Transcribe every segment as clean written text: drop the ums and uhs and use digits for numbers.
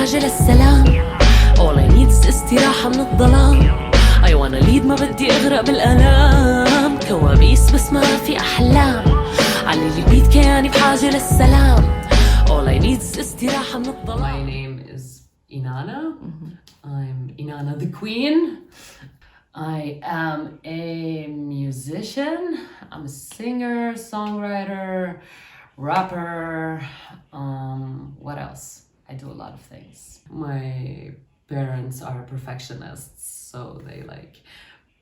بحاجة للسلام. All I need is استراحة من الظلام. I wanna lead ما بدي أغرق بالآلام. كوابيس بس ما في أحلام. علي البيت كياني بحاجة للسلام. All I need is استراحة من الظلام. My name is Enana. I'm Enana the Queen. I am a musician. I'm a singer, songwriter, rapper. What else? I do a lot of things. My parents are perfectionists, so they like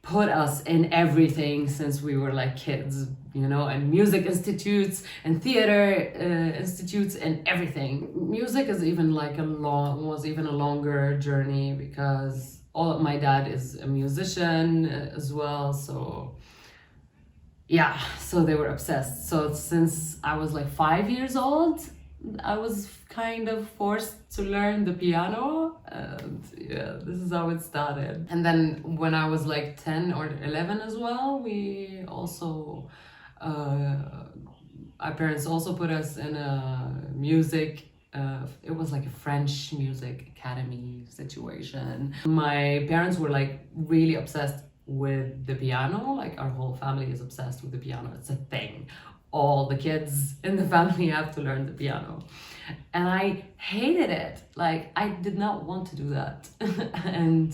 put us in everything since we were like kids, you know, and music institutes and theater institutes and everything. Music is even like was even a longer journey because my dad is a musician as well, so yeah, so they were obsessed. So since I was like 5 years old, I was kind of forced to learn the piano, and yeah, this is how it started. And then when I was like 10 or 11 as well, we also our parents also put us in a music it was like a French music academy situation. My parents were like really obsessed with the piano. Like our whole family is obsessed with the piano. It's a thing. All the kids in the family have to learn the piano. And I hated it. Like I did not want to do that. And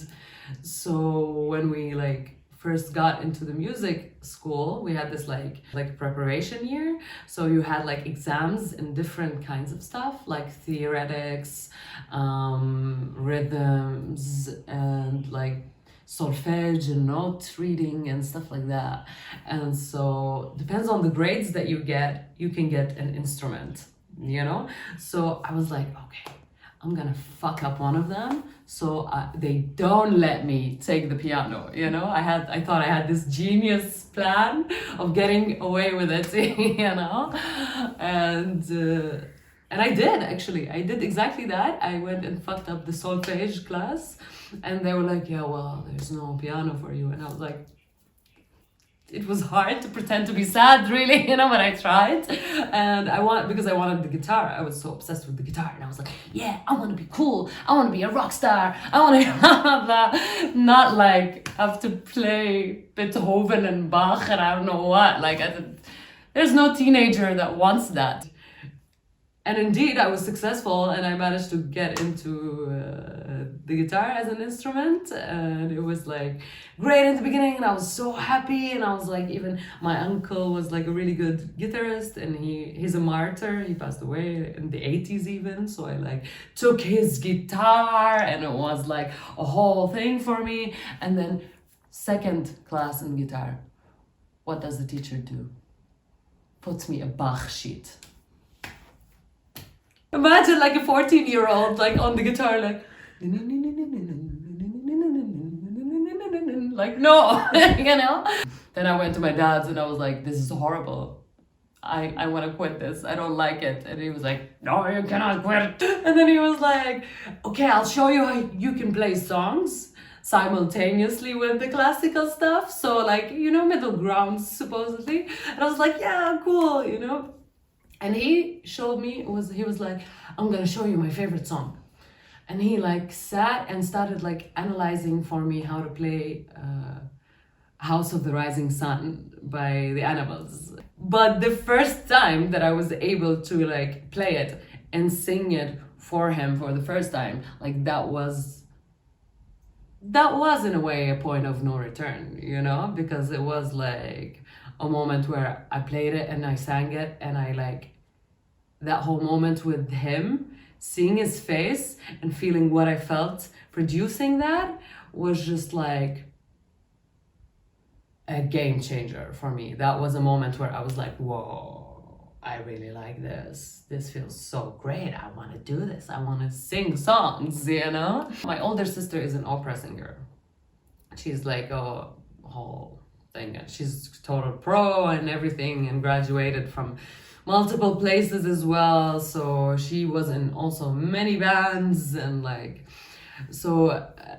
so when we like first got into the music school, we had this like preparation year. So you had like exams in different kinds of stuff, like theoretics, rhythms, and like solfege and note reading and stuff like that. And so depends on the grades that you get, you can get an instrument, you know? So I was like, okay, I'm gonna fuck up one of them so they don't let me take the piano, you know? I thought I had this genius plan of getting away with it, you know? And I did, actually. I did exactly that. I went and fucked up the solfege class, and they were like, yeah, well, there's no piano for you. And I was like, it was hard to pretend to be sad, really, you know, but I tried. And because I wanted the guitar. I was so obsessed with the guitar. And I was like, yeah, I want to be cool. I want to be a rock star. I want to have that. Not like have to play Beethoven and Bach and I don't know what. Like, there's no teenager that wants that. And indeed, I was successful and I managed to get into the guitar as an instrument. And it was like great in the beginning and I was so happy. And I was like, even my uncle was like a really good guitarist and he's a martyr. He passed away in the 80s even. So I like took his guitar and it was like a whole thing for me. And then second class in guitar, what does the teacher do? Puts me a Bach sheet. Imagine like a 14-year-old like on the guitar like no, you know? Then I went to my dad's and I was like, this is horrible. I want to quit this. I don't like it. And he was like, no, you cannot quit. And then he was like, okay, I'll show you how you can play songs simultaneously with the classical stuff. So like, you know, middle ground supposedly. And I was like, yeah, cool, you know? And he showed me, he was like, I'm gonna show you my favorite song. And he like sat and started like analyzing for me how to play House of the Rising Sun by the Animals. But the first time that I was able to like play it and sing it for him for the first time, like that was in a way a point of no return, you know? Because it was like a moment where I played it and I sang it and I like that whole moment with him, seeing his face and feeling what I felt producing that was just like a game changer for me. That was a moment where I was like, whoa, I really like this. This feels so great. I want to do this. I want to sing songs, you know? My older sister is an opera singer. She's like a whole thing. She's total pro and everything and graduated from multiple places as well. So she was in also many bands and like, so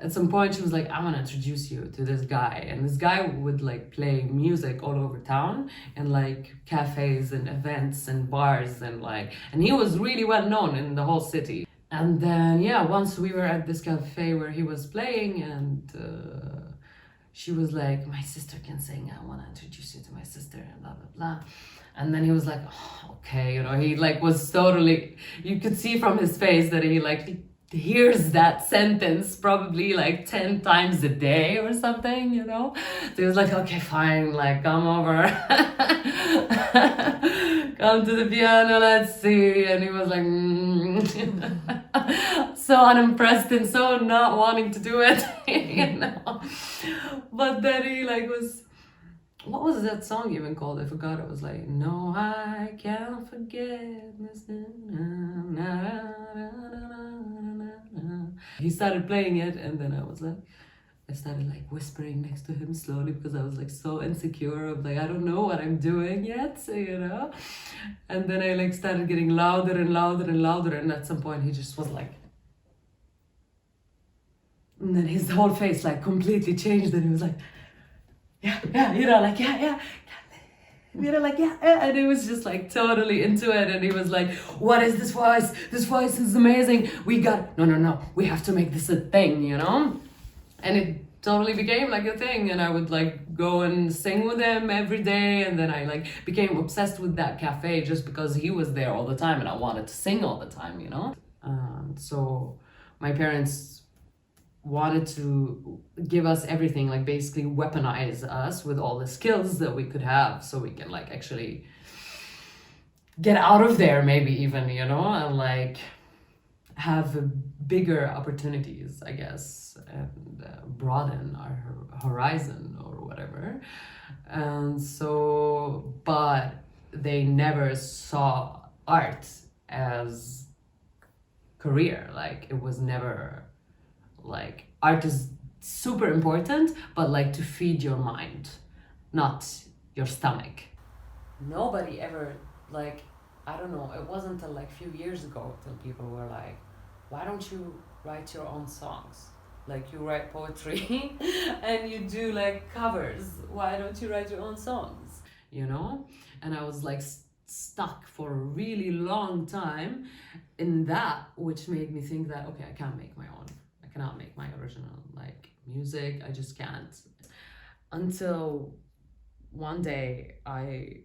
at some point she was like, I want to introduce you to this guy. And this guy would like play music all over town and like cafes and events and bars and like, and he was really well known in the whole city. And then, yeah, once we were at this cafe where he was playing, and she was like, my sister can sing, I want to introduce you to my sister, and blah, blah, blah. And then he was like, oh, okay, you know, he like was totally, you could see from his face that he like hears that sentence probably like 10 times a day or something, you know? So he was like, okay, fine, like come over. Come to the piano, let's see. And he was like, so unimpressed and so not wanting to do it, you know? But then he like was, what was that song even called? I forgot. It was like, no, I can't forget. He started playing it, and then I started like whispering next to him slowly, because I was like so insecure of like, I don't know what I'm doing yet, you know? And then I like started getting louder and louder and louder, and at some point he just was like, and then his whole face like completely changed, and he was like, yeah, you know, like, yeah, you know, like, yeah, and he was just like totally into it, and he was like, what is this voice? This voice is amazing. No, we have to make this a thing, you know? And it totally became like a thing, and I would like go and sing with him every day, and then I like became obsessed with that cafe just because he was there all the time, and I wanted to sing all the time, you know? So my parents wanted to give us everything, like basically weaponize us with all the skills that we could have, so we can like actually get out of there, maybe even, you know, and like have bigger opportunities, I guess, and broaden our horizon or whatever. And so, but they never saw art as career. Like it was never like, art is super important, but like to feed your mind, not your stomach. Nobody ever, like, I don't know, it wasn't until like a few years ago till people were like, why don't you write your own songs? Like you write poetry and you do like covers. Why don't you write your own songs? You know? And I was like stuck for a really long time in that, which made me think that, okay, I can't make my own. I cannot make my original like music. I just can't. Until one day I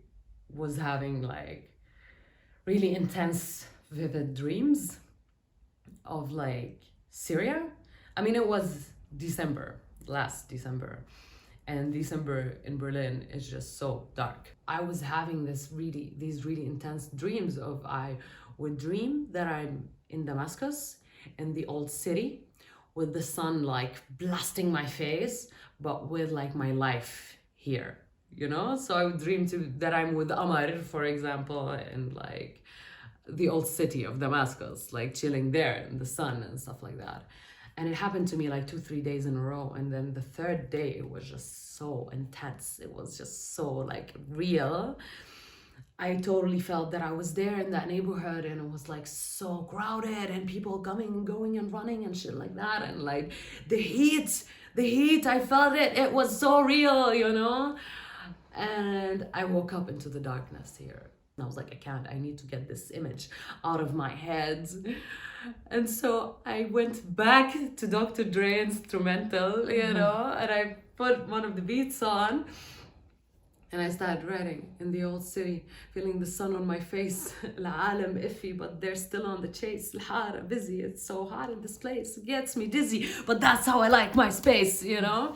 was having like really intense, vivid dreams of like Syria. I mean, it was December, last December, and December in Berlin is just so dark. I was having these really intense dreams of, I would dream that I'm in Damascus, in the old city, with the sun like blasting my face, but with like my life here, you know? So I would dream that I'm with Amar, for example, in like the old city of Damascus, like chilling there in the sun and stuff like that. And it happened to me like 2-3 days in a row. And then the third day, it was just so intense. It was just so like real. I totally felt that I was there in that neighborhood, and it was like so crowded, and people coming and going and running and shit like that. And like the heat, I felt it. It was so real, you know? And I woke up into the darkness here. And I was like, I need to get this image out of my head. And so I went back to Dr. Dre instrumental, you know, and I put one of the beats on. And I started writing in the old city, feeling the sun on my face. العالم iffy, but they're still on the chase. الحارة busy, it's so hot in this place. It gets me dizzy, but that's how I like my space, you know?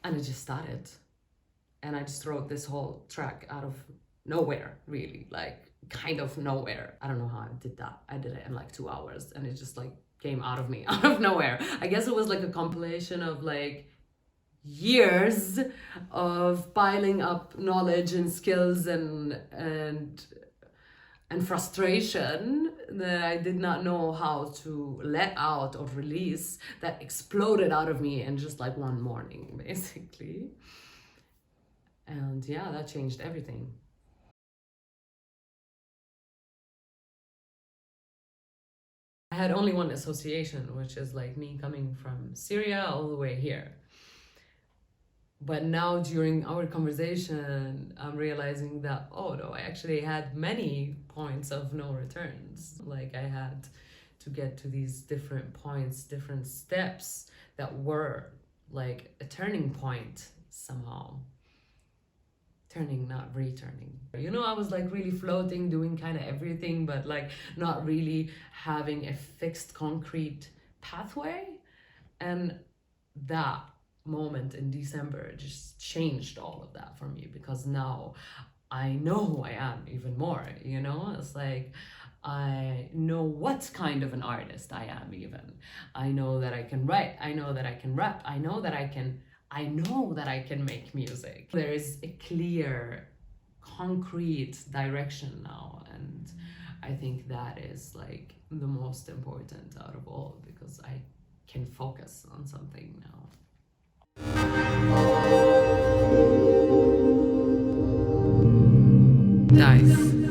And it just started. And I just wrote this whole track out of nowhere, really, like kind of nowhere. I don't know how I did that. I did it in like 2 hours, and it just like came out of me, out of nowhere. I guess it was like a compilation of like years of piling up knowledge and skills and frustration that I did not know how to let out or release, that exploded out of me in just like one morning, basically. And yeah, that changed everything. I had only one association, which is like me coming from Syria all the way here. But now during our conversation, I'm realizing that, oh no, I actually had many points of no returns. Like I had to get to these different points, different steps that were like a turning point somehow. Turning, not returning. You know, I was like really floating, doing kind of everything, but like not really having a fixed concrete pathway. And that moment in December just changed all of that for me, because now I know who I am even more, you know? It's like I know what kind of an artist I am even. I know that I can write, I know that I can rap, I know that I can make music. There is a clear, concrete direction now, and I think that is like the most important out of all, because I can focus on something now. Nice.